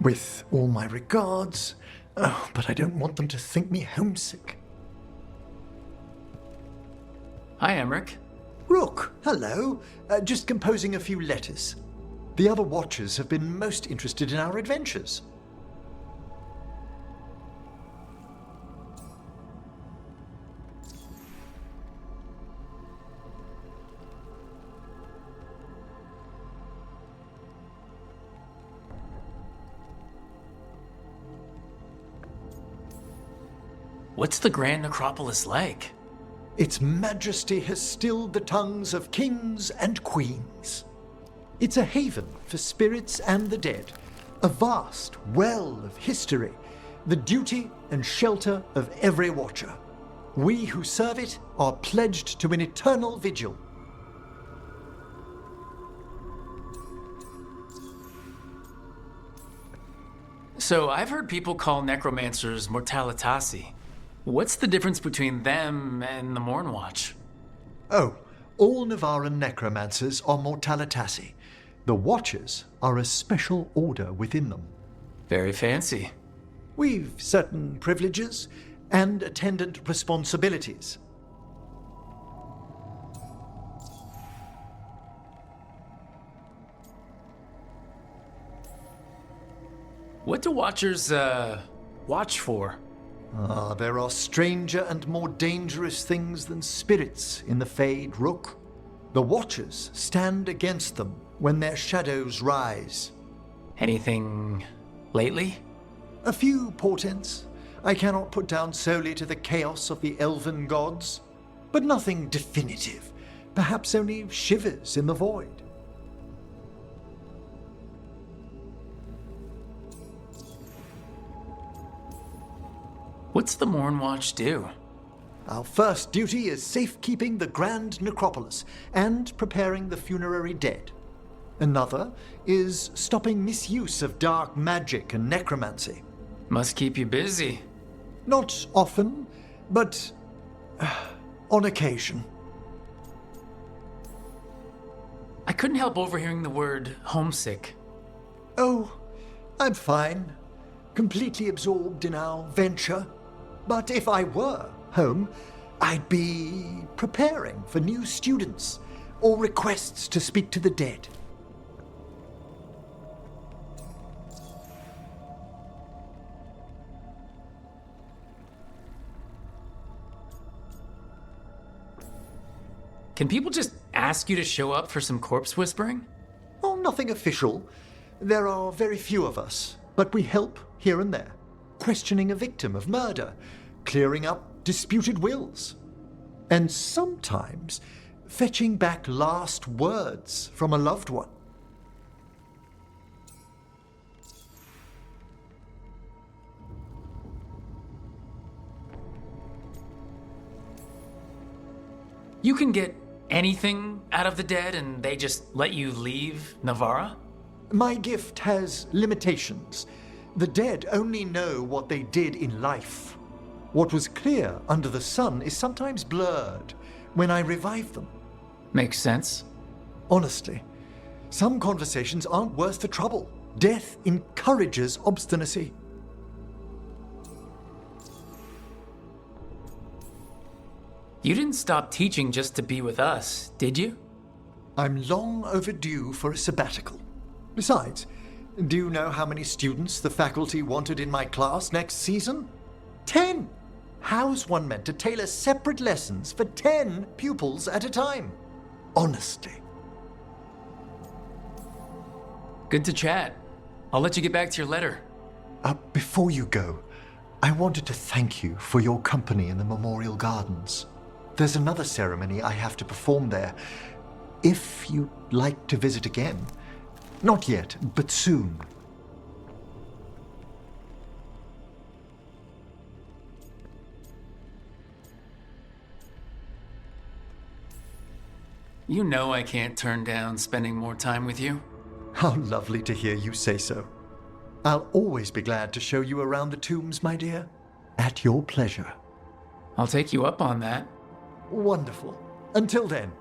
With all my regards, but I don't want them to think me homesick. Hi, Emmerich. Rook, hello. Just composing a few letters. The other Watchers have been most interested in our adventures. What's the Grand Necropolis like? Its majesty has stilled the tongues of kings and queens. It's a haven for spirits and the dead, a vast well of history, the duty and shelter of every Watcher. We who serve it are pledged to an eternal vigil. So I've heard people call necromancers mortalitasi. What's the difference between them and the Mornwatch? Oh, all Navaran necromancers are mortalitasi. The Watchers are a special order within them. Very fancy. We've certain privileges and attendant responsibilities. What do Watchers, watch for? There are stranger and more dangerous things than spirits in the Fade, Rook. The Watchers stand against them when their shadows rise. Anything lately? A few portents I cannot put down solely to the chaos of the elven gods, but nothing definitive, perhaps only shivers in the void. What's the Mornwatch do? Our first duty is safekeeping the Grand Necropolis and preparing the funerary dead. Another is stopping misuse of dark magic and necromancy. Must keep you busy. Not often, but on occasion. I couldn't help overhearing the word homesick. Oh, I'm fine. Completely absorbed in our venture. But if I were home, I'd be preparing for new students or requests to speak to the dead. Can people just ask you to show up for some corpse whispering? Oh, nothing official. There are very few of us, but we help here and there, questioning a victim of murder, clearing up disputed wills, and sometimes fetching back last words from a loved one. You can get anything out of the dead and they just let you leave Navara? My gift has limitations. The dead only know what they did in life. What was clear under the sun is sometimes blurred when I revive them. Makes sense. Honestly, some conversations aren't worth the trouble. Death encourages obstinacy. You didn't stop teaching just to be with us, did you? I'm long overdue for a sabbatical. Besides, do you know how many students the faculty wanted in my class next season? 10! How's one meant to tailor separate lessons for 10 pupils at a time? Honestly. Good to chat. I'll let you get back to your letter. Before you go, I wanted to thank you for your company in the Memorial Gardens. There's another ceremony I have to perform there. If you'd like to visit again. Not yet, but soon. You know I can't turn down spending more time with you. How lovely to hear you say so. I'll always be glad to show you around the tombs, my dear. At your pleasure. I'll take you up on that. Wonderful. Until then.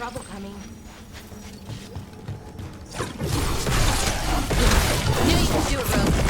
trouble coming. Knew you could do it, Rose.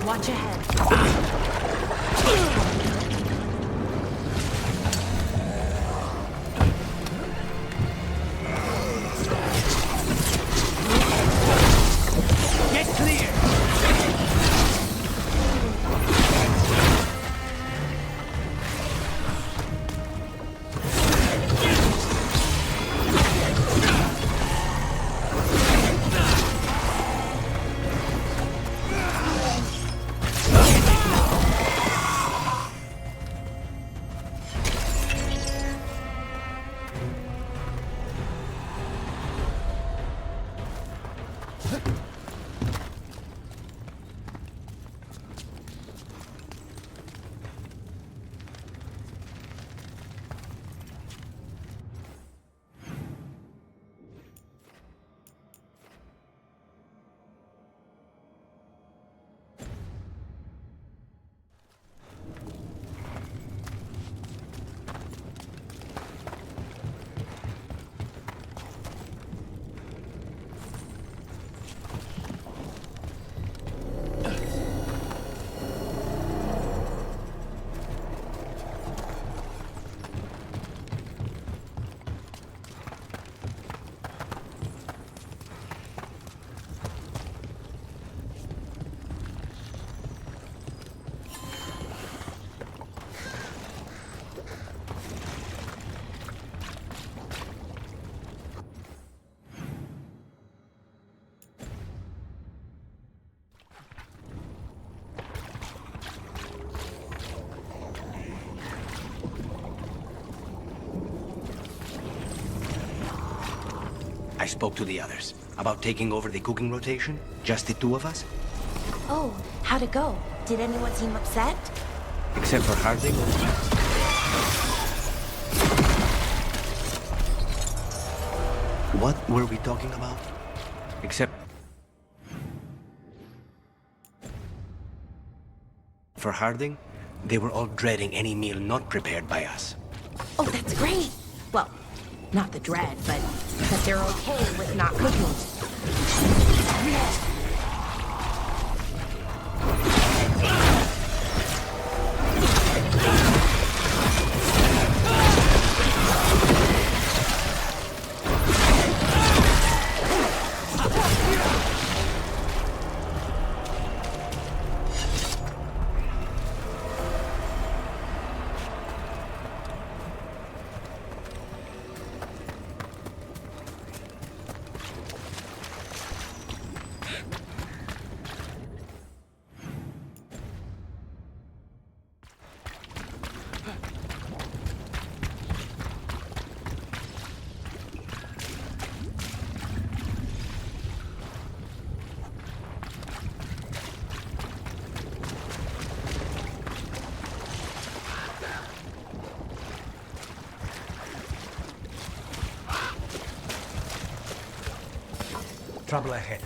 Watch ahead. Get clear! I spoke to the others about taking over the cooking rotation. Just the two of us. Oh, how'd it go? Did anyone seem upset? Except for Harding. What were we talking about? Except for Harding, they were all dreading any meal not prepared by us. Oh, that's great. Well, not the dread, but that they're okay with not cooking. Trouble ahead.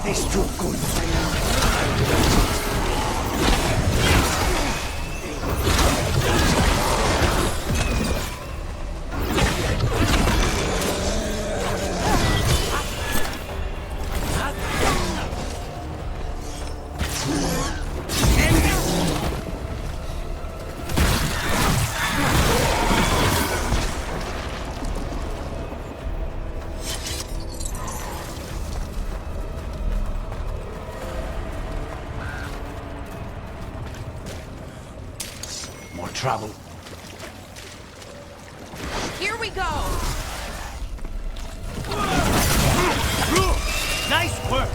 This too good. More trouble. Here we go. Nice work!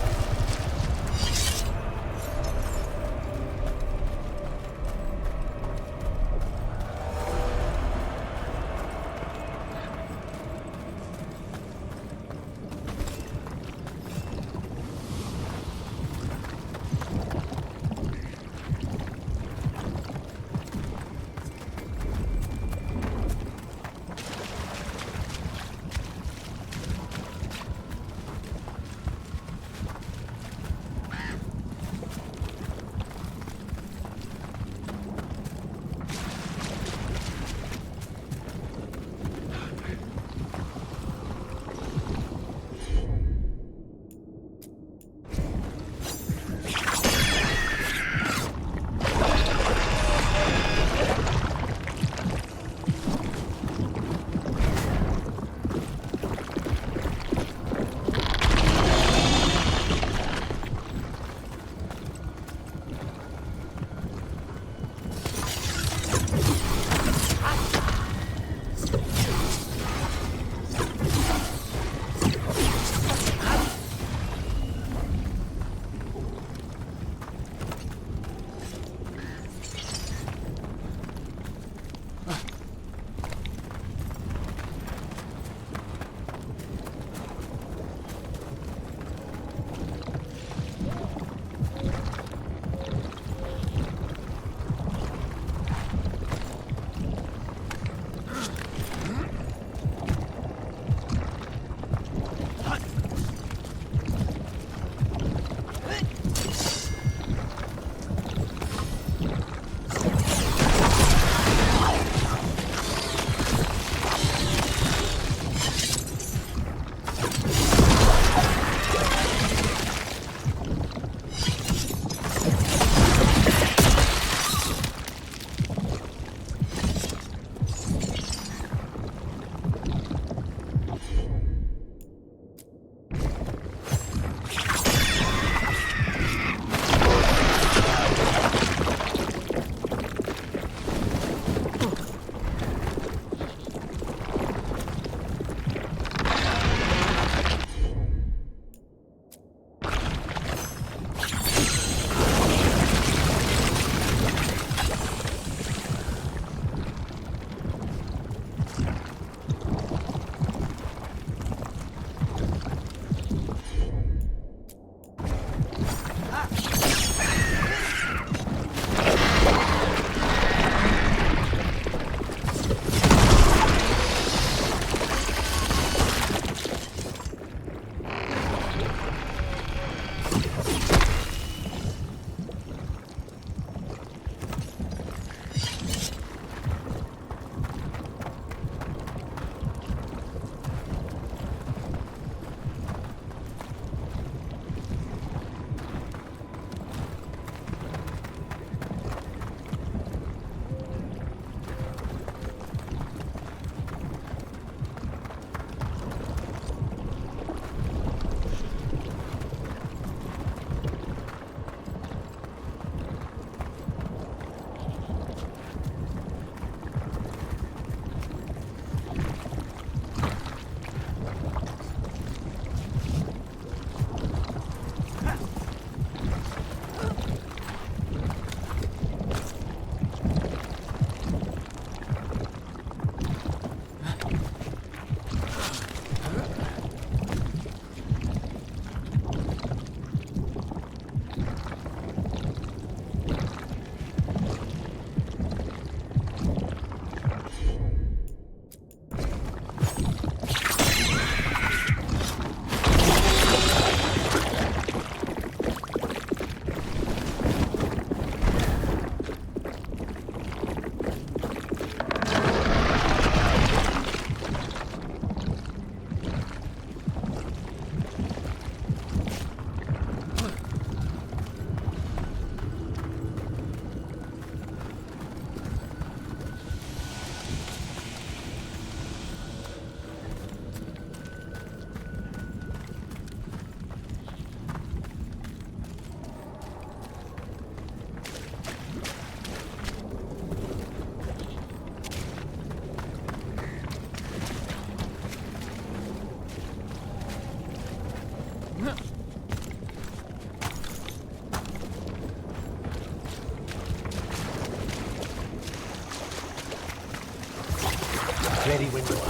Ready when you are.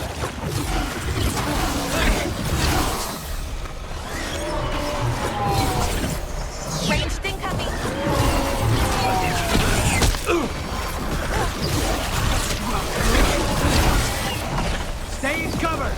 Ranged incoming. Stay in cover!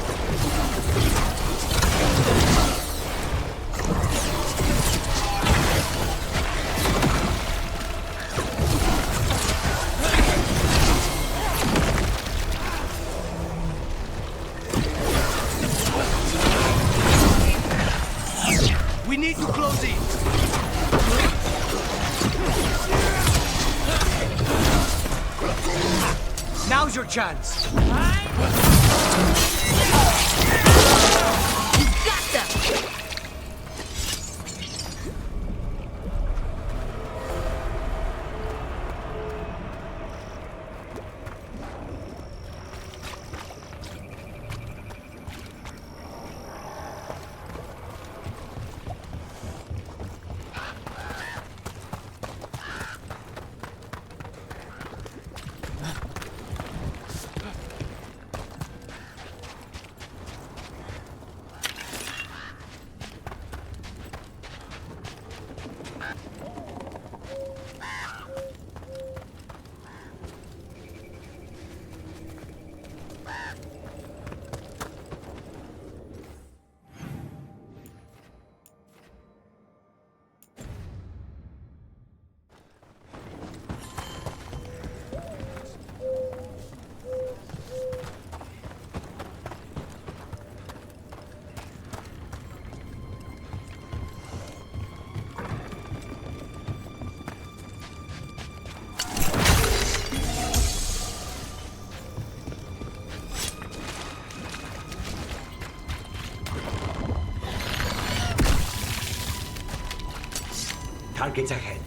We need to close in! Now's your chance! Got them. Targets ahead.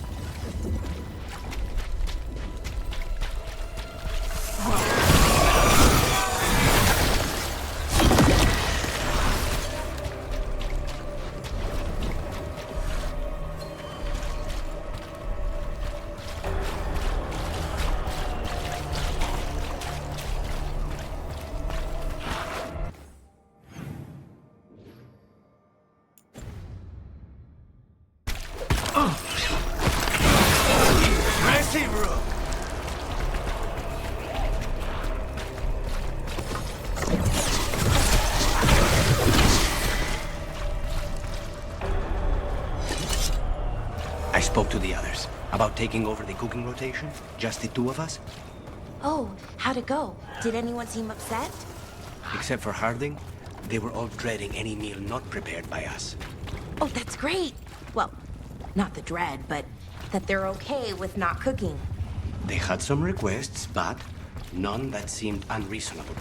Massive rook! I spoke to the others about taking over the cooking rotation, just the two of us. Oh, how'd it go? Did anyone seem upset? Except for Harding, they were all dreading any meal not prepared by us. Oh, that's great. Well, not the dread, but that they're okay with not cooking. They had some requests, but none that seemed unreasonable.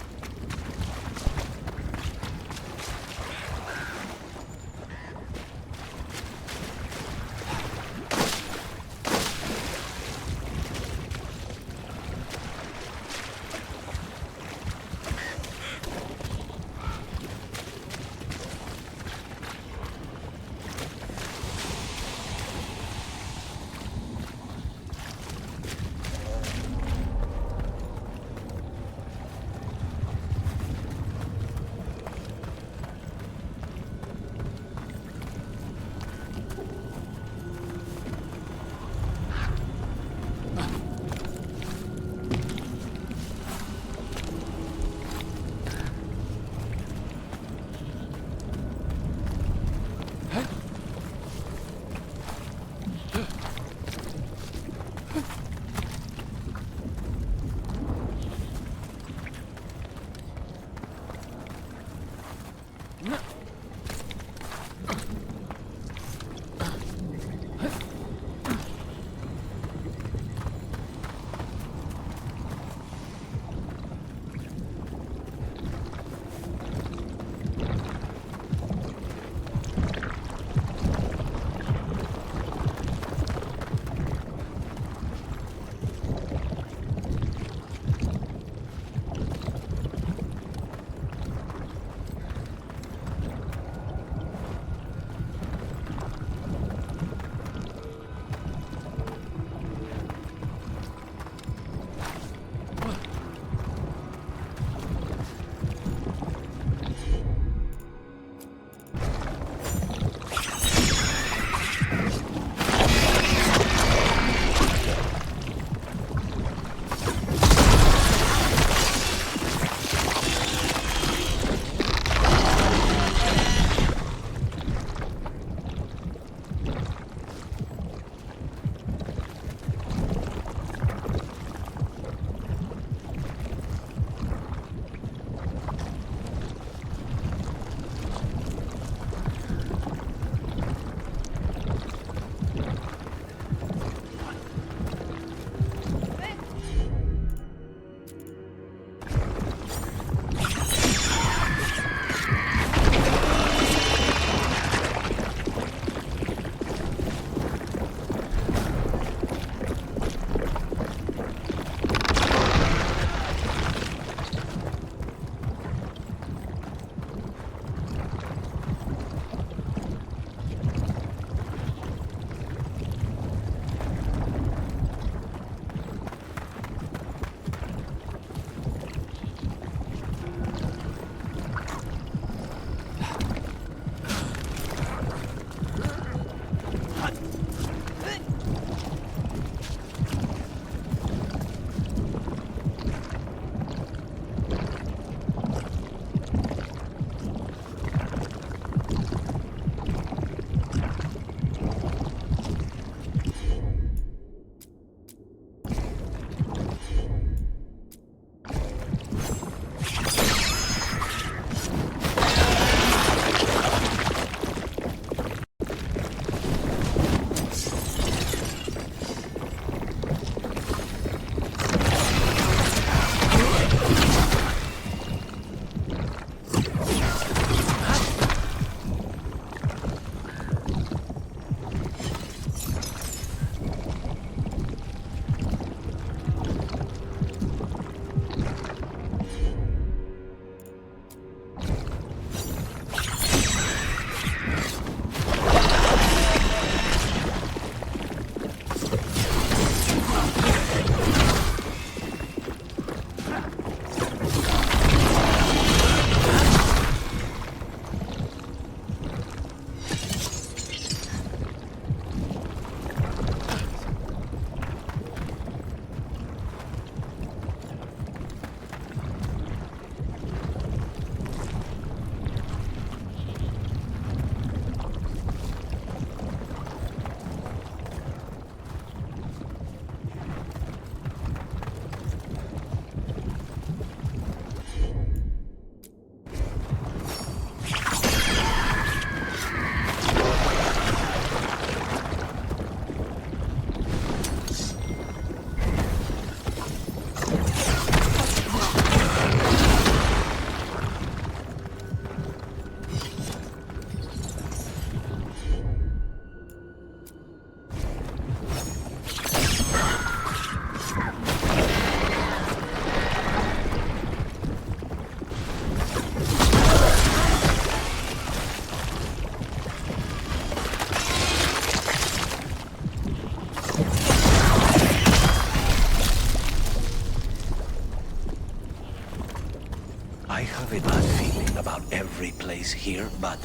every place here, but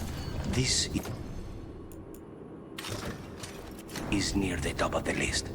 this is near the top of the list.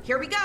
Here we go.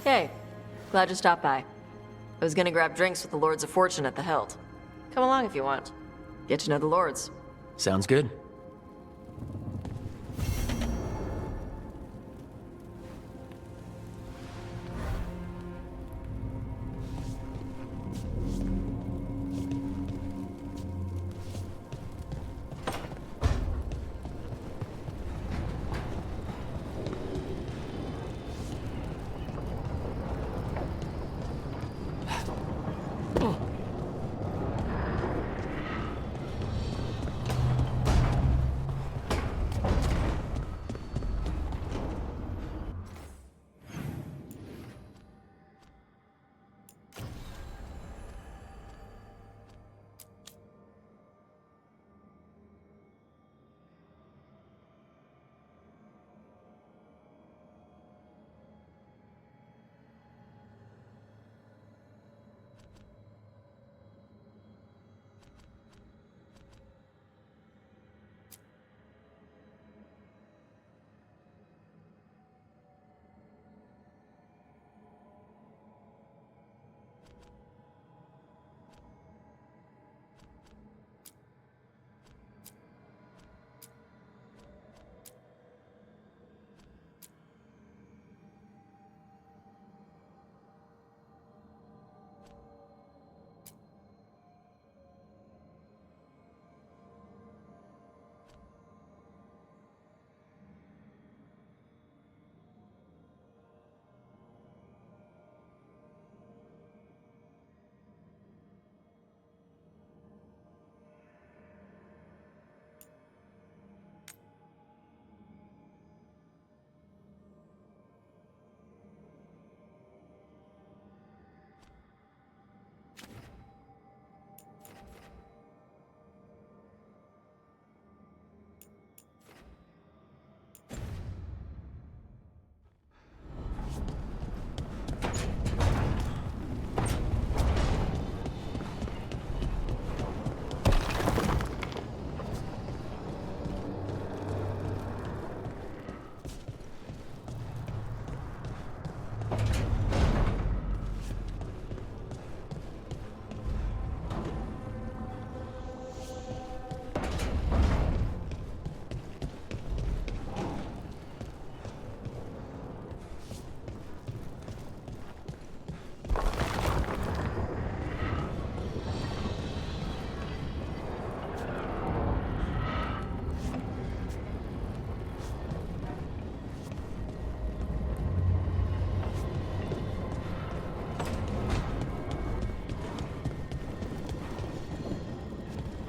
Hey, glad you stopped by. I was gonna grab drinks with the Lords of Fortune at the Hilt. Come along if you want. Get to know the Lords. Sounds good.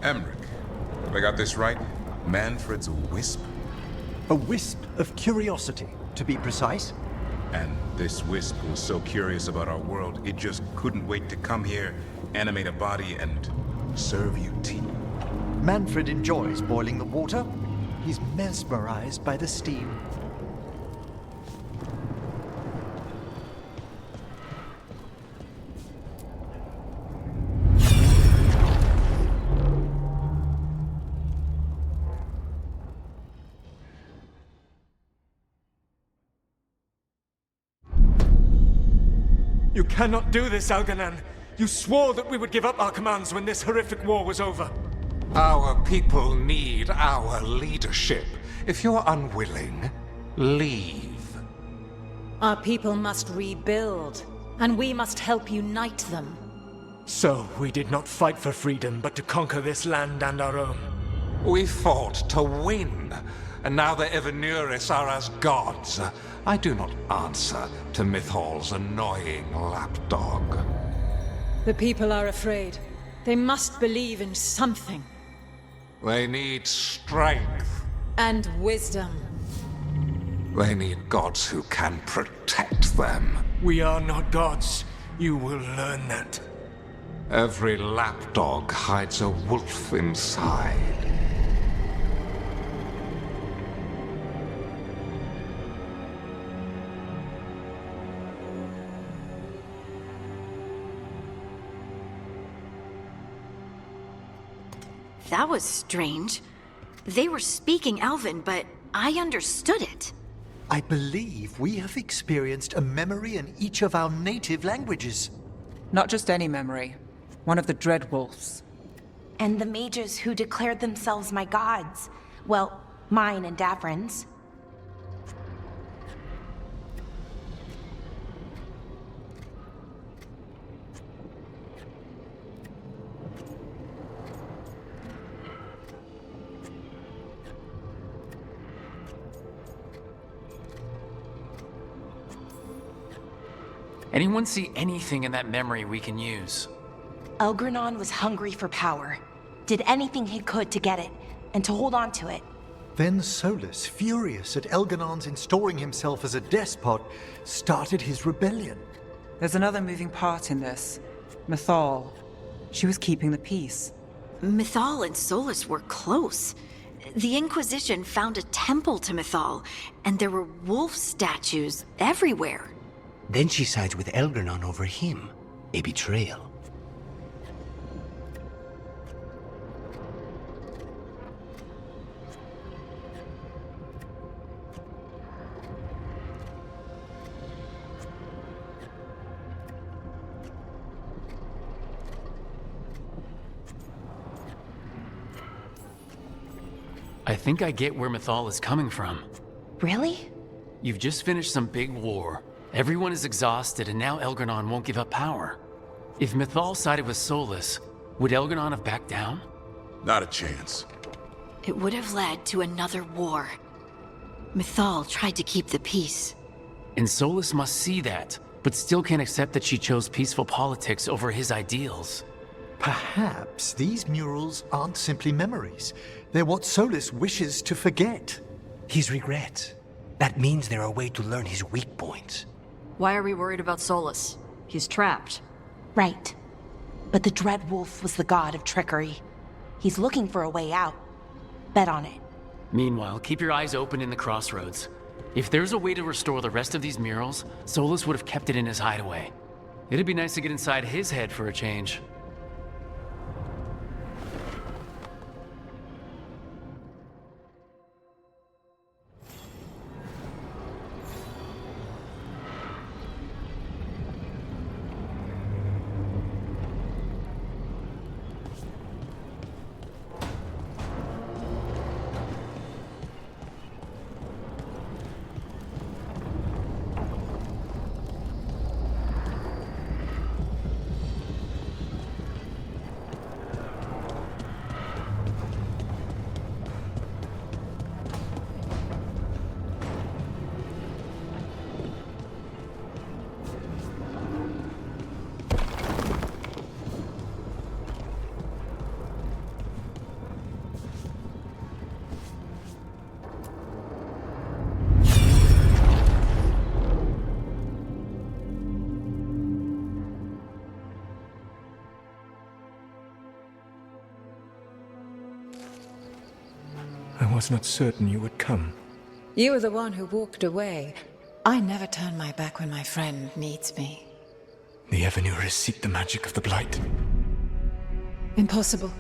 Emmerich, have I got this right? Manfred's a wisp? A wisp of curiosity, to be precise. And this wisp was so curious about our world, it just couldn't wait to come here, animate a body, and serve you tea. Manfred enjoys boiling the water. He's mesmerized by the steam. You cannot do this, Algernon. You swore that we would give up our commands when this horrific war was over. Our people need our leadership. If you're unwilling, leave. Our people must rebuild, and we must help unite them. So, we did not fight for freedom, but to conquer this land and our own. We fought to win, and now the Evanuris are as gods. I do not answer to Mythal's annoying lapdog. The people are afraid. They must believe in something. They need strength. And wisdom. They need gods who can protect them. We are not gods. You will learn that. Every lapdog hides a wolf inside. That was strange. They were speaking Elven, but I understood it. I believe we have experienced a memory in each of our native languages. Not just any memory. One of the Dread Wolves. And the mages who declared themselves my gods. Well, mine and Davrin's. Anyone see anything in that memory we can use? Elgranon was hungry for power. Did anything he could to get it, and to hold on to it. Then Solus, furious at Elganon's installing himself as a despot, started his rebellion. There's another moving part in this. Mythal. She was keeping the peace. Mythal and Solus were close. The Inquisition found a temple to Mythal, and there were wolf statues everywhere. Then she sides with Elgranon over him. A betrayal. I think I get where Mythal is coming from. Really? You've just finished some big war. Everyone is exhausted, and now Elgranon won't give up power. If Mythal sided with Solus, would Elgranon have backed down? Not a chance. It would have led to another war. Mythal tried to keep the peace. And Solus must see that, but still can't accept that she chose peaceful politics over his ideals. Perhaps these murals aren't simply memories. They're what Solus wishes to forget. His regrets. That means they're a way to learn his weak points. Why are we worried about Solus? He's trapped. Right. But the Dread Wolf was the god of trickery. He's looking for a way out. Bet on it. Meanwhile, keep your eyes open in the crossroads. If there's a way to restore the rest of these murals, Solus would have kept it in his hideaway. It'd be nice to get inside his head for a change. I was not certain you would come. You were the one who walked away. I never turn my back when my friend needs me. The Evanurus seek the magic of the Blight. Impossible.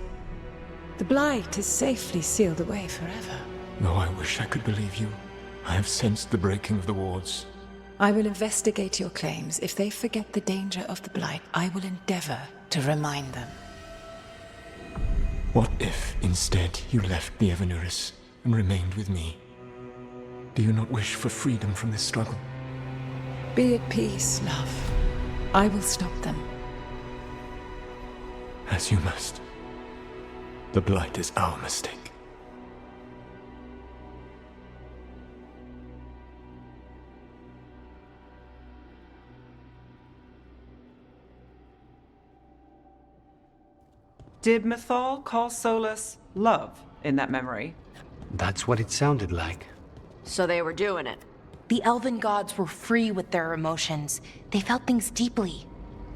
The Blight is safely sealed away forever. Though I wish I could believe you, I have sensed the breaking of the wards. I will investigate your claims. If they forget the danger of the Blight, I will endeavor to remind them. What if, instead, you left the Evanurus and remained with me? Do you not wish for freedom from this struggle? Be at peace, love. I will stop them. As you must. The Blight is our mistake. Did Mythal call Solus love in that memory? That's what it sounded like. So they were doing it. The elven gods were free with their emotions. They felt things deeply.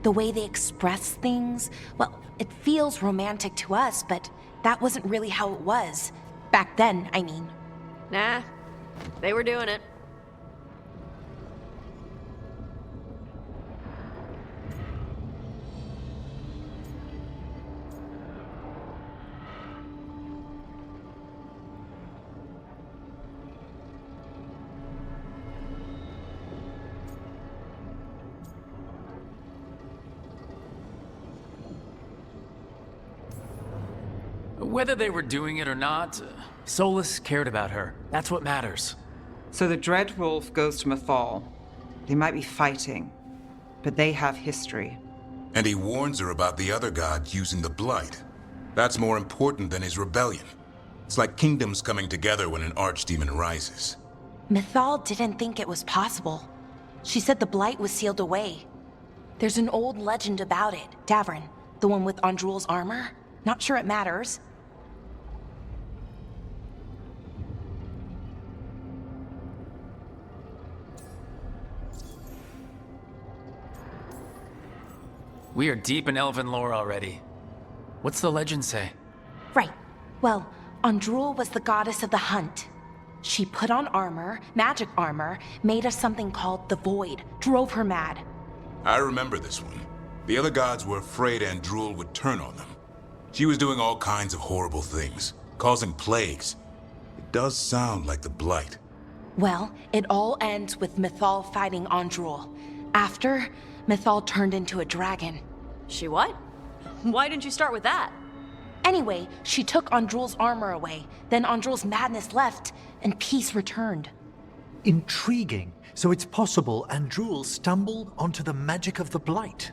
The way they express things, well, it feels romantic to us, but that wasn't really how it was. Back then, I mean. Nah, they were doing it. Whether they were doing it or not, Solus cared about her. That's what matters. So the Dread Wolf goes to Mythal. They might be fighting, but they have history. And he warns her about the other gods using the Blight. That's more important than his rebellion. It's like kingdoms coming together when an archdemon rises. Mythal didn't think it was possible. She said the Blight was sealed away. There's an old legend about it. Davrin, the one with Andrul's armor? Not sure it matters. We are deep in elven lore already. What's the legend say? Right. Well, Andrul was the goddess of the hunt. She put on armor, magic armor, made of something called the Void, drove her mad. I remember this one. The other gods were afraid Andrul would turn on them. She was doing all kinds of horrible things, causing plagues. It does sound like the Blight. Well, it all ends with Mythal fighting Andrul. After, Mythal turned into a dragon. She what? Why didn't you start with that? Anyway, she took Andrul's armor away, then Andrul's madness left, and peace returned. Intriguing. So it's possible Andrul stumbled onto the magic of the Blight.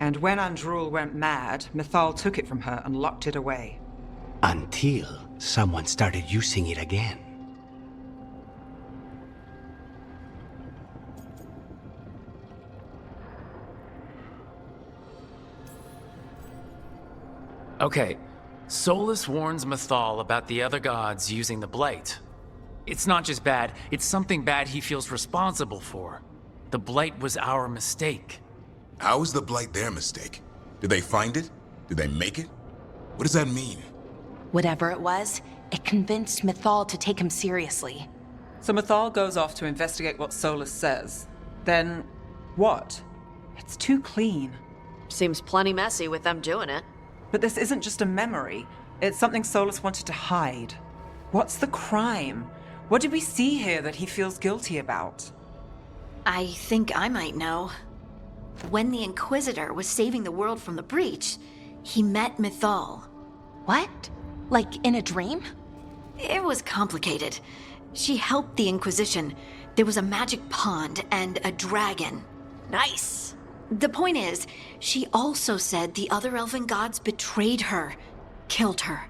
And when Andrul went mad, Mythal took it from her and locked it away. Until someone started using it again. Okay, Solus warns Mythal about the other gods using the Blight. It's not just bad, it's something bad he feels responsible for. The Blight was our mistake. How is the Blight their mistake? Did they find it? Did they make it? What does that mean? Whatever it was, it convinced Mythal to take him seriously. So Mythal goes off to investigate what Solus says. Then, what? It's too clean. Seems plenty messy with them doing it. But this isn't just a memory. It's something Solus wanted to hide. What's the crime? What did we see here that he feels guilty about? I think I might know. When the Inquisitor was saving the world from the breach, he met Mythal. What? Like in a dream? It was complicated. She helped the Inquisition. There was a magic pond and a dragon. Nice! The point is, she also said the other elven gods betrayed her, killed her.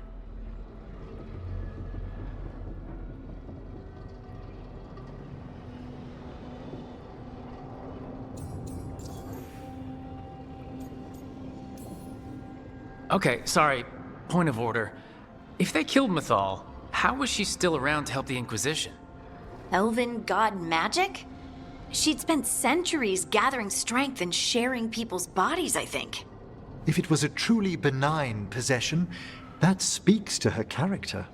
Okay, sorry. Point of order. If they killed Mythal, how was she still around to help the Inquisition? Elven god magic? She'd spent centuries gathering strength and sharing people's bodies, I think. If it was a truly benign possession, that speaks to her character.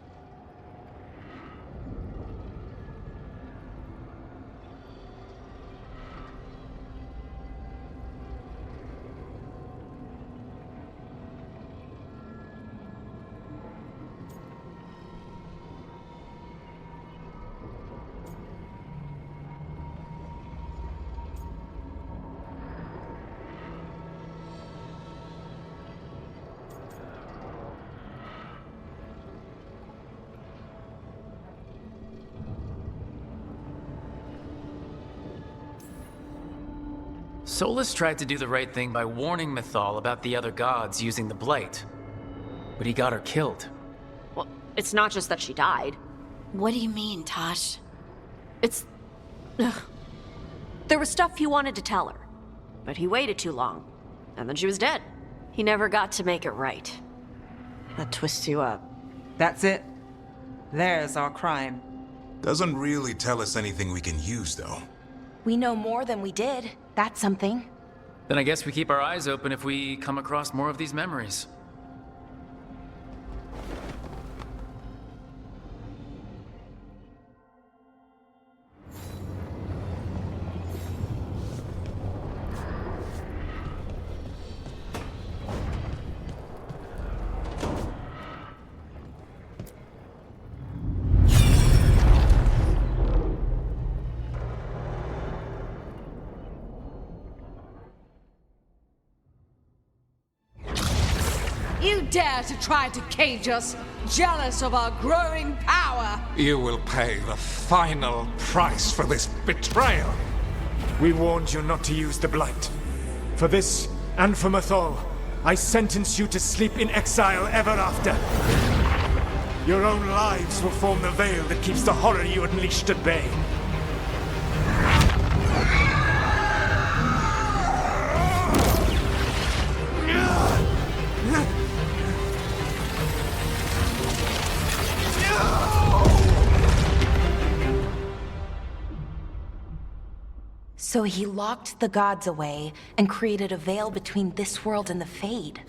Solus tried to do the right thing by warning Mythal about the other gods using the Blight. But he got her killed. Well, it's not just that she died. What do you mean, Tosh? It's... Ugh. There was stuff he wanted to tell her, but he waited too long, and then she was dead. He never got to make it right. That twists you up. That's it. There's our crime. Doesn't really tell us anything we can use, though. We know more than we did. That's something. Then I guess we keep our eyes open if we come across more of these memories. dare to try to cage us, jealous of our growing power? You will pay the final price for this betrayal. We warned you not to use the Blight. For this, and for Mythal, I sentence you to sleep in exile ever after. Your own lives will form the veil that keeps the horror you unleashed at bay. So he locked the gods away and created a veil between this world and the Fade.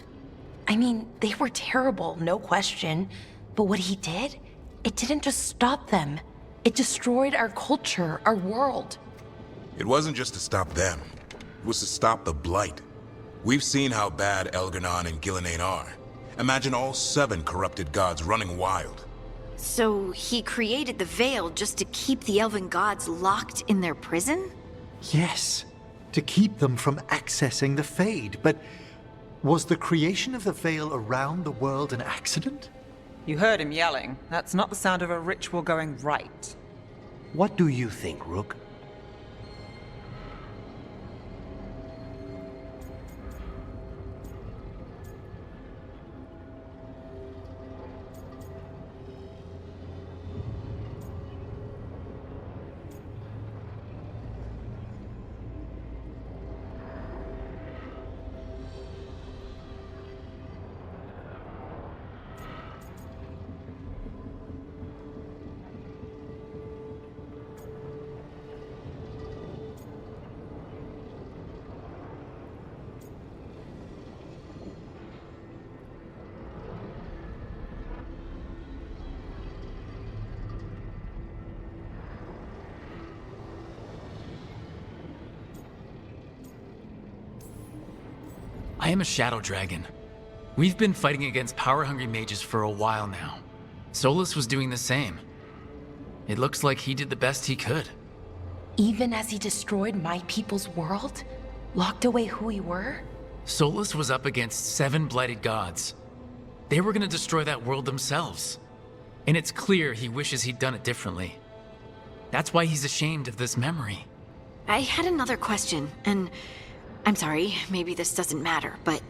I mean, they were terrible, no question. But what he did, it didn't just stop them. It destroyed our culture, our world. It wasn't just to stop them. It was to stop the Blight. We've seen how bad Elganon and Gillenane are. Imagine all 7 corrupted gods running wild. So he created the veil just to keep the elven gods locked in their prison? Yes, to keep them from accessing the Fade. But was the creation of the veil around the world an accident? You heard him yelling. That's not the sound of a ritual going right. What do you think, Rook? I am a shadow dragon. We've been fighting against power-hungry mages for a while now. Solus was doing the same. It looks like he did the best he could. Even as he destroyed my people's world? Locked away who we were? Solus was up against 7 blighted gods. They were gonna destroy that world themselves. And it's clear he wishes he'd done it differently. That's why he's ashamed of this memory. I had another question, and I'm sorry, maybe this doesn't matter, but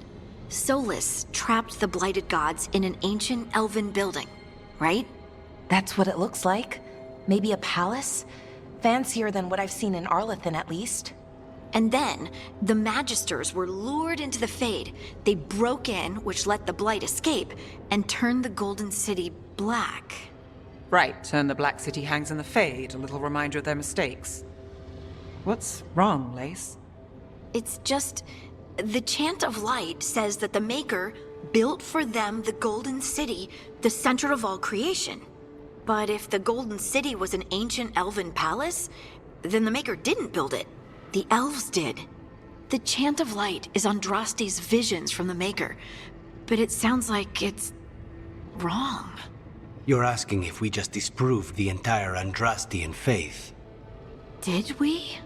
Solus trapped the blighted gods in an ancient elven building, right? That's what it looks like. Maybe a palace? Fancier than what I've seen in Arlethan, at least. And then, the Magisters were lured into the Fade. They broke in, which let the Blight escape, and turned the Golden City black. Right, and the Black City hangs in the Fade, a little reminder of their mistakes. What's wrong, Lace? It's just, the Chant of Light says that the Maker built for them the Golden City, the center of all creation. But if the Golden City was an ancient elven palace, then the Maker didn't build it. The elves did. The Chant of Light is Andraste's visions from the Maker, but it sounds like it's wrong. You're asking if we just disproved the entire Andrastian faith. Did we?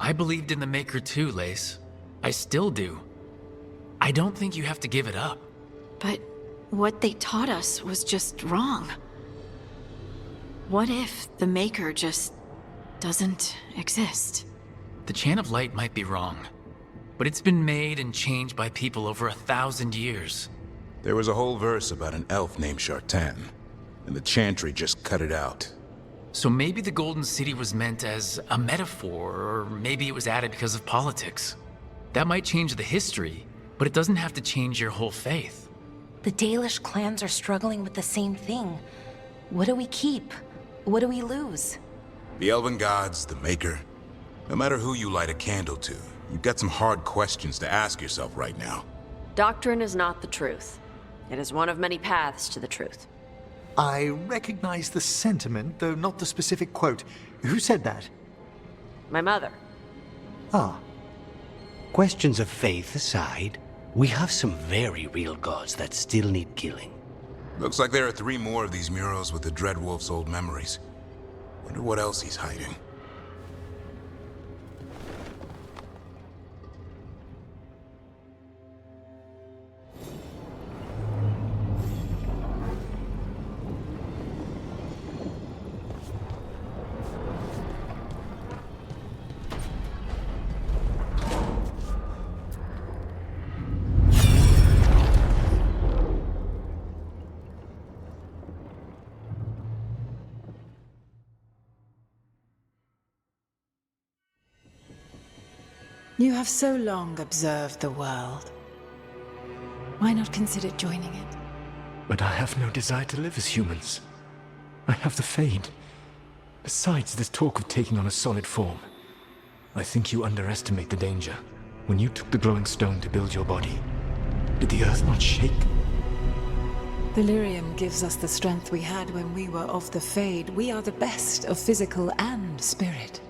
I believed in the Maker too, Lace. I still do. I don't think you have to give it up. But what they taught us was just wrong. What if the Maker just doesn't exist? The Chant of Light might be wrong, but it's been made and changed by people over 1,000 years. There was a whole verse about an elf named Shartan, and the Chantry just cut it out. So maybe the Golden City was meant as a metaphor, or maybe it was added because of politics. That might change the history, but it doesn't have to change your whole faith. The Dalish clans are struggling with the same thing. What do we keep? What do we lose? The Elven Gods, the Maker. No matter who you light a candle to, you've got some hard questions to ask yourself right now. Doctrine is not the truth. It is one of many paths to the truth. I recognize the sentiment, though not the specific quote. Who said that? My mother. Ah. Questions of faith aside, we have some very real gods that still need killing. Looks like there are 3 more of these murals with the Dreadwolf's old memories. Wonder what else he's hiding. You have so long observed the world. Why not consider joining it? But I have no desire to live as humans. I have the Fade. Besides this talk of taking on a solid form, I think you underestimate the danger. When you took the glowing stone to build your body, did the earth not shake? The lyrium gives us the strength we had when we were of the Fade. We are the best of physical and spirit.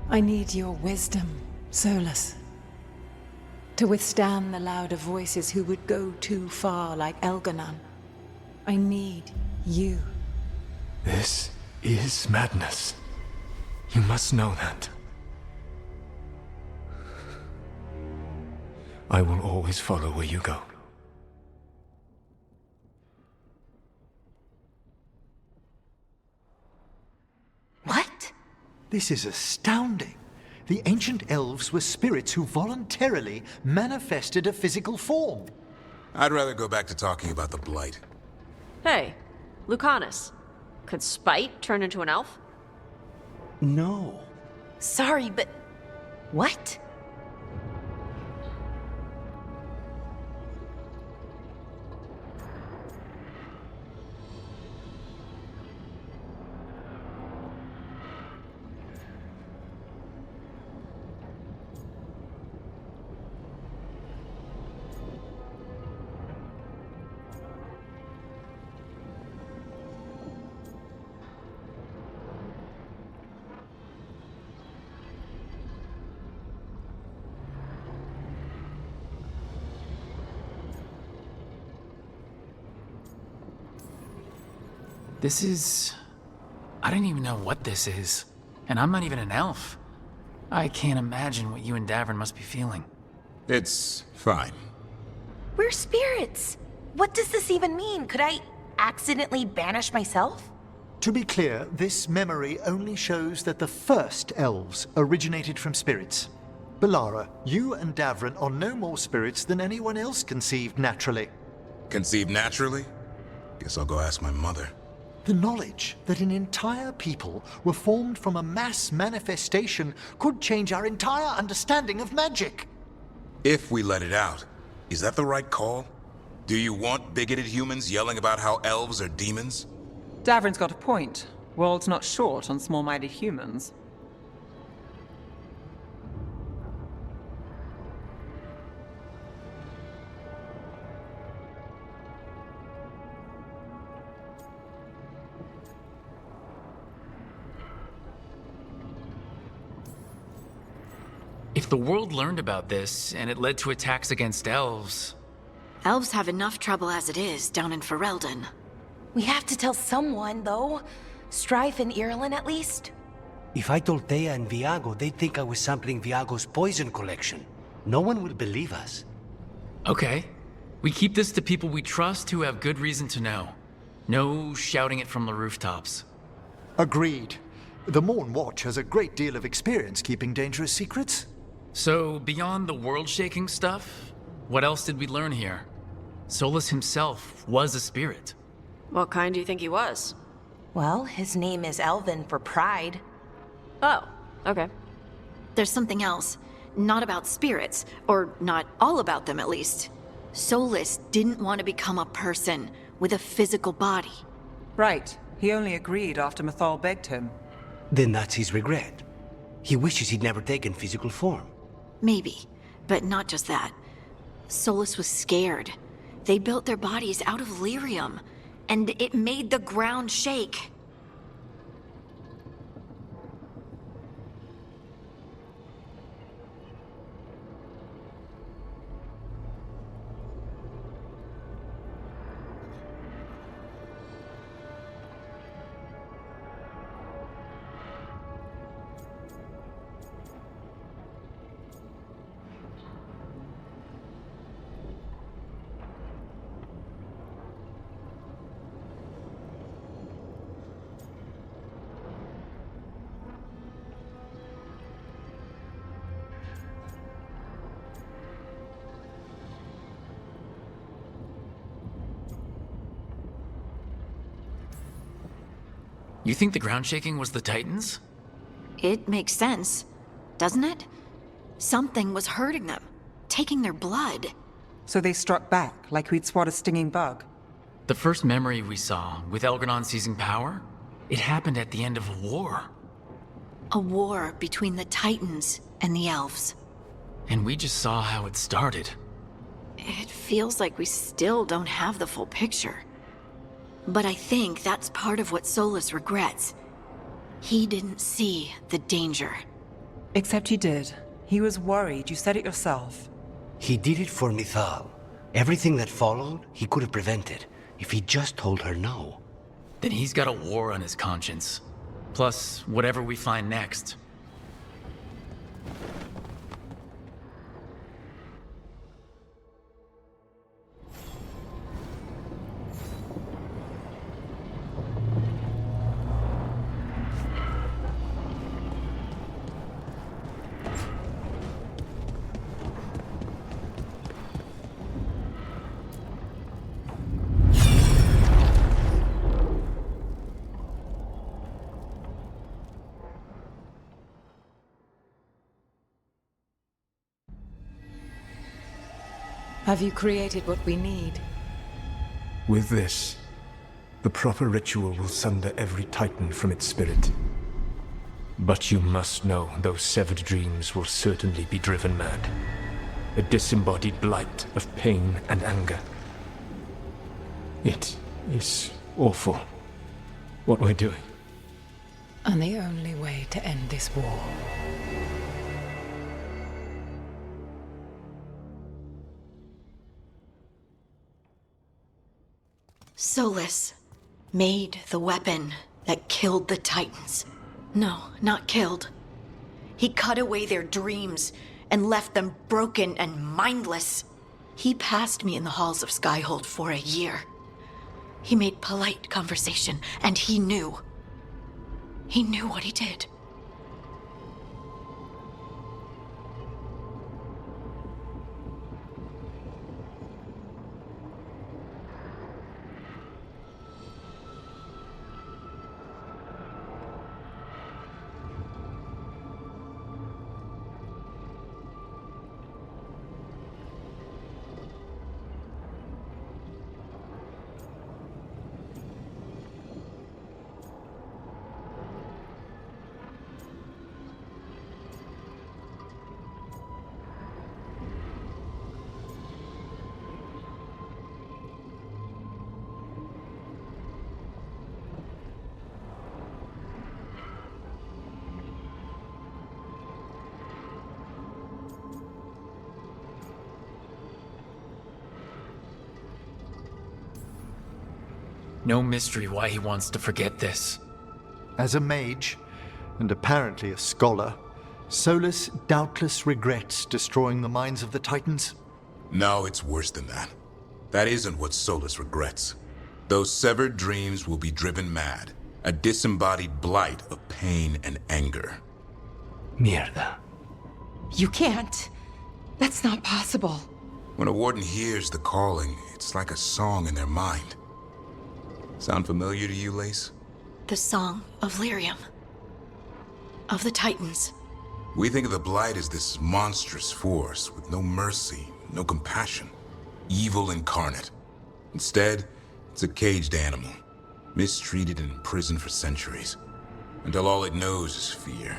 I need your wisdom, Solus. To withstand the louder voices who would go too far like Elganon. I need you. This is madness. You must know that. I will always follow where you go. What? This is astounding. The ancient elves were spirits who voluntarily manifested a physical form. I'd rather go back to talking about the Blight. Hey, Lucanus. Could Spite turn into an elf? No. Sorry, but... what? This is... I don't even know what this is. And I'm not even an elf. I can't imagine what you and Davern must be feeling. It's fine. We're spirits. What does this even mean? Could I accidentally banish myself? To be clear, this memory only shows that the first elves originated from spirits. Balara, you and Davron are no more spirits than anyone else conceived naturally. Conceived naturally? Guess I'll go ask my mother. The knowledge that an entire people were formed from a mass manifestation could change our entire understanding of magic. If we let it out, is that the right call? Do you want bigoted humans yelling about how elves are demons? Davron's got a point. World's not short on small-minded humans. If the world learned about this, and it led to attacks against elves... Elves have enough trouble as it is down in Ferelden. We have to tell someone, though. Strife and Irulan, at least. If I told Thea and Viago, they'd think I was sampling Viago's poison collection. No one will believe us. Okay. We keep this to people we trust who have good reason to know. No shouting it from the rooftops. Agreed. The Morn Watch has a great deal of experience keeping dangerous secrets. So, beyond the world-shaking stuff, what else did we learn here? Solus himself was a spirit. What kind do you think he was? Well, his name is Elven for pride. Oh, okay. There's something else. Not about spirits, or not all about them at least. Solus didn't want to become a person with a physical body. Right. He only agreed after Mythal begged him. Then that's his regret. He wishes he'd never taken physical form. Maybe, but not just that. Solus was scared. They built their bodies out of lyrium, and it made the ground shake. You think the ground shaking was the Titans? It makes sense, doesn't it? Something was hurting them, taking their blood. So they struck back, like we'd swat a stinging bug. The first memory we saw, with Elgranon seizing power, it happened at the end of a war. A war between the Titans and the Elves. And we just saw how it started. It feels like we still don't have the full picture. But I think that's part of what Solus regrets. He didn't see the danger. Except he did. He was worried, you said it yourself. He did it for Mythal. Everything that followed, he could have prevented, if he just told her no. Then he's got a war on his conscience. Plus, whatever we find next. Have you created what we need? With this, the proper ritual will sunder every Titan from its spirit. But you must know those severed dreams will certainly be driven mad. A disembodied blight of pain and anger. It is awful what we're doing. And the only way to end this war. Solus made the weapon that killed the Titans. No, not killed. He cut away their dreams and left them broken and mindless. He passed me in the halls of Skyhold for a year. He made polite conversation, and he knew. He knew what he did. No mystery why he wants to forget this. As a mage, and apparently a scholar, Solus doubtless regrets destroying the minds of the Titans. No, it's worse than that. That isn't what Solus regrets. Those severed dreams will be driven mad. A disembodied blight of pain and anger. Mierda. You can't. That's not possible. When a warden hears the calling, it's like a song in their mind. Sound familiar to you, Lace? The Song of Lyrium. Of the Titans. We think of the Blight as this monstrous force with no mercy, no compassion. Evil incarnate. Instead, it's a caged animal. Mistreated and imprisoned for centuries. Until all it knows is fear.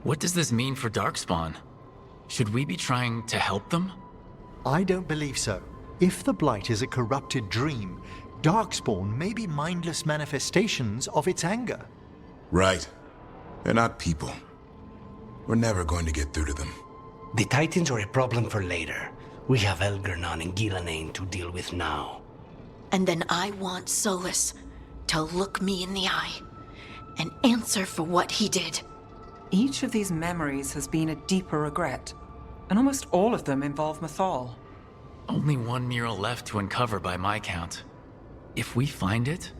What does this mean for Darkspawn? Should we be trying to help them? I don't believe so. If the Blight is a corrupted dream, Darkspawn may be mindless manifestations of its anger. Right. They're not people. We're never going to get through to them. The Titans are a problem for later. We have Elgernon and Gillanane to deal with now. And then I want Solus to look me in the eye and answer for what he did. Each of these memories has been a deeper regret, and almost all of them involve Mythal. Only one mural left to uncover by my count. If we find it,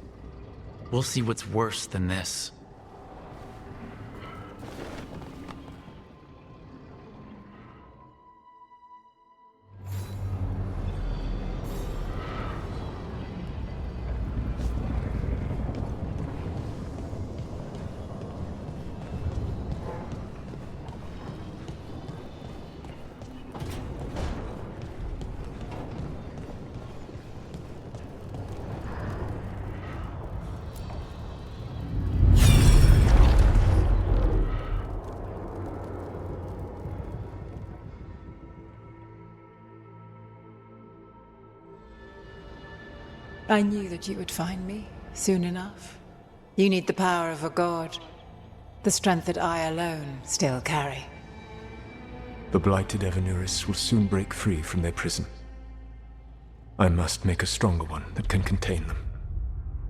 we'll see what's worse than this. I knew that you would find me soon enough. You need the power of a god, the strength that I alone still carry. The blighted Evanuris will soon break free from their prison. I must make a stronger one that can contain them.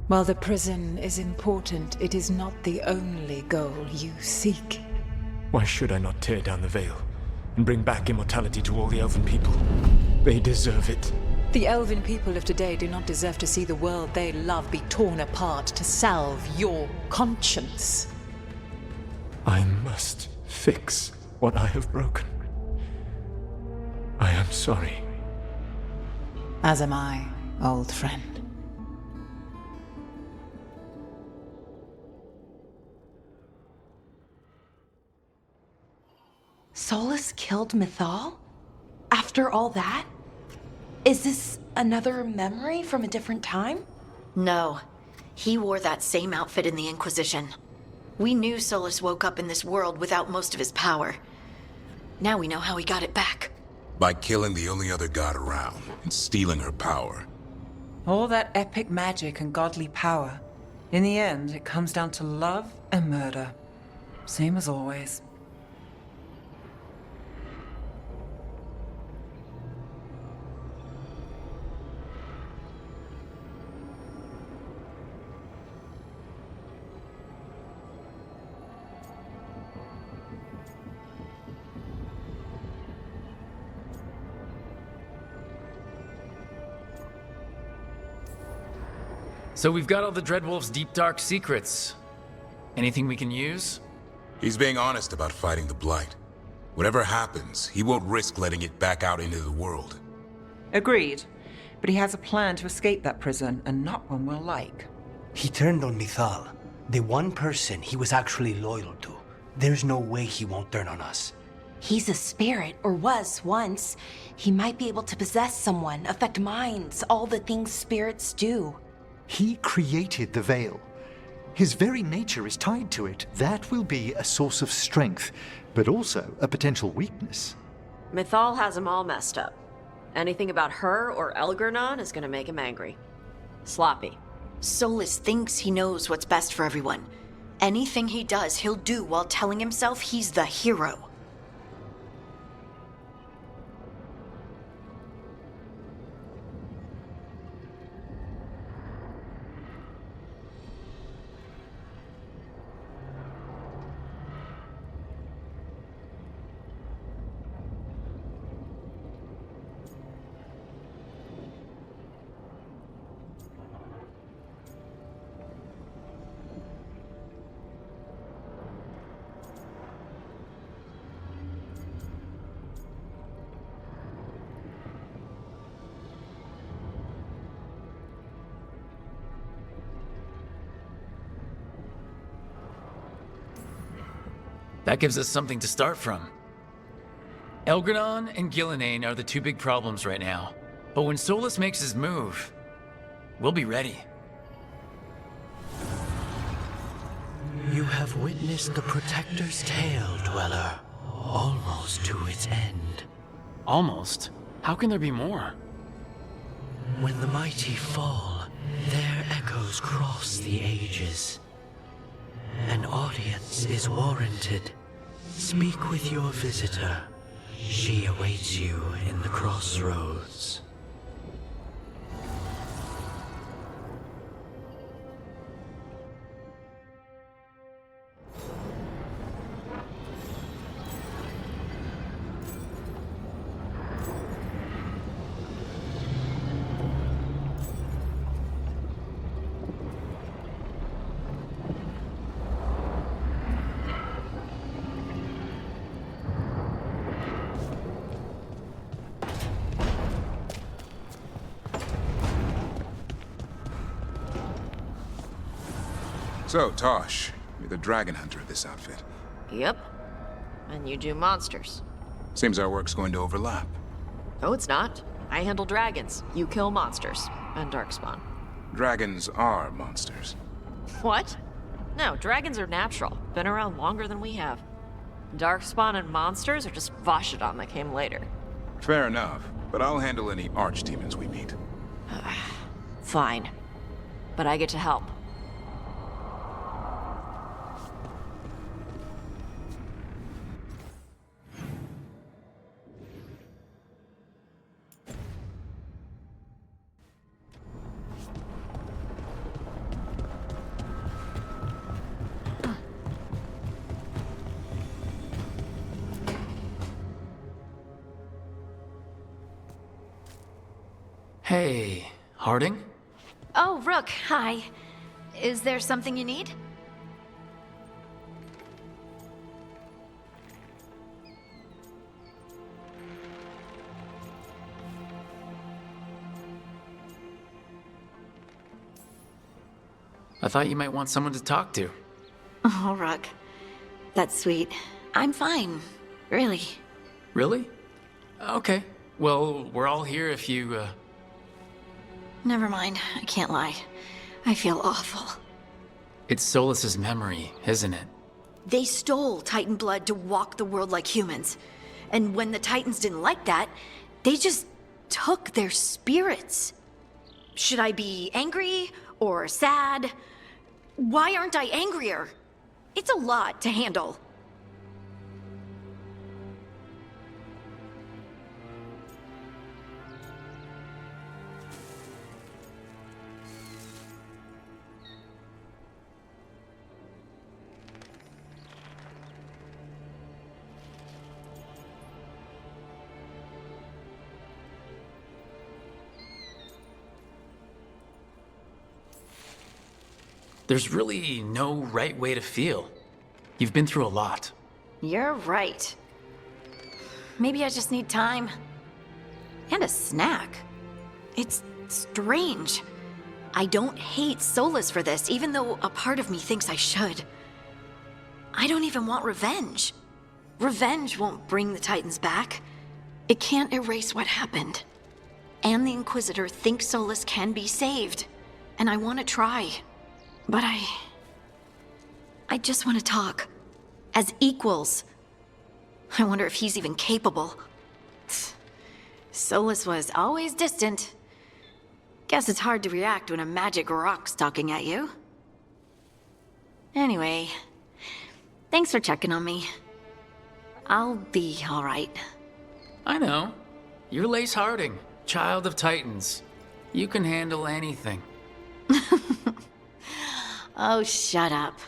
While the prison is important, it is not the only goal you seek. Why should I not tear down the veil and bring back immortality to all the Elven people? They deserve it. The Elven people of today do not deserve to see the world they love be torn apart to salve your conscience. I must fix what I have broken. I am sorry. As am I, old friend. Solus killed Mythal? After all that? Is this another memory from a different time? No. He wore that same outfit in the Inquisition. We knew Solus woke up in this world without most of his power. Now we know how he got it back. By killing the only other god around and stealing her power. All that epic magic and godly power. In the end, it comes down to love and murder. Same as always. So we've got all the Dreadwolf's deep dark secrets. Anything we can use? He's being honest about fighting the Blight. Whatever happens, he won't risk letting it back out into the world. Agreed. But he has a plan to escape that prison, and not one we'll like. He turned on Mythal, the one person he was actually loyal to. There's no way he won't turn on us. He's a spirit, or was once. He might be able to possess someone, affect minds, all the things spirits do. He created the veil. His very nature is tied to it. That will be a source of strength, but also a potential weakness. Mythal has him all messed up. Anything about her or Elgernon is gonna make him angry. Sloppy. Solus thinks he knows what's best for everyone. Anything he does, he'll do while telling himself he's the hero. That gives us something to start from. Elgradon and Gillenane are the two big problems right now. But when Solus makes his move, we'll be ready. You have witnessed the Protector's tale, Dweller, almost to its end. Almost? How can there be more? When the mighty fall, their echoes cross the ages. An audience is warranted. Speak with your visitor. She awaits you in the crossroads. So, Tosh, you're the dragon hunter of this outfit. Yep. And you do monsters. Seems our work's going to overlap. No, it's not. I handle dragons. You kill monsters. And Darkspawn. Dragons are monsters. What? No, dragons are natural. Been around longer than we have. Darkspawn and monsters are just Vashidon that came later. Fair enough, but I'll handle any archdemons we meet. Fine. But I get to help. Hey, Harding? Oh, Rook, hi. Is there something you need? I thought you might want someone to talk to. Oh, Rook. That's sweet. I'm fine. Really. Really? Okay. Well, we're all here if you, Never mind. I can't lie. I feel awful. It's Solus's memory, isn't it? They stole Titan blood to walk the world like humans. And when the Titans didn't like that, they just took their spirits. Should I be angry or sad? Why aren't I angrier? It's a lot to handle. There's really no right way to feel. You've been through a lot. You're right. Maybe I just need time. And a snack. It's strange. I don't hate Solus for this, even though a part of me thinks I should. I don't even want revenge. Revenge won't bring the Titans back. It can't erase what happened. And the Inquisitor thinks Solus can be saved. And I want to try. But I just want to talk. As equals. I wonder if he's even capable. Solus was always distant. Guess it's hard to react when a magic rock's talking at you. Anyway, thanks for checking on me. I'll be alright. I know. You're Lace Harding, child of Titans. You can handle anything. Oh, shut up.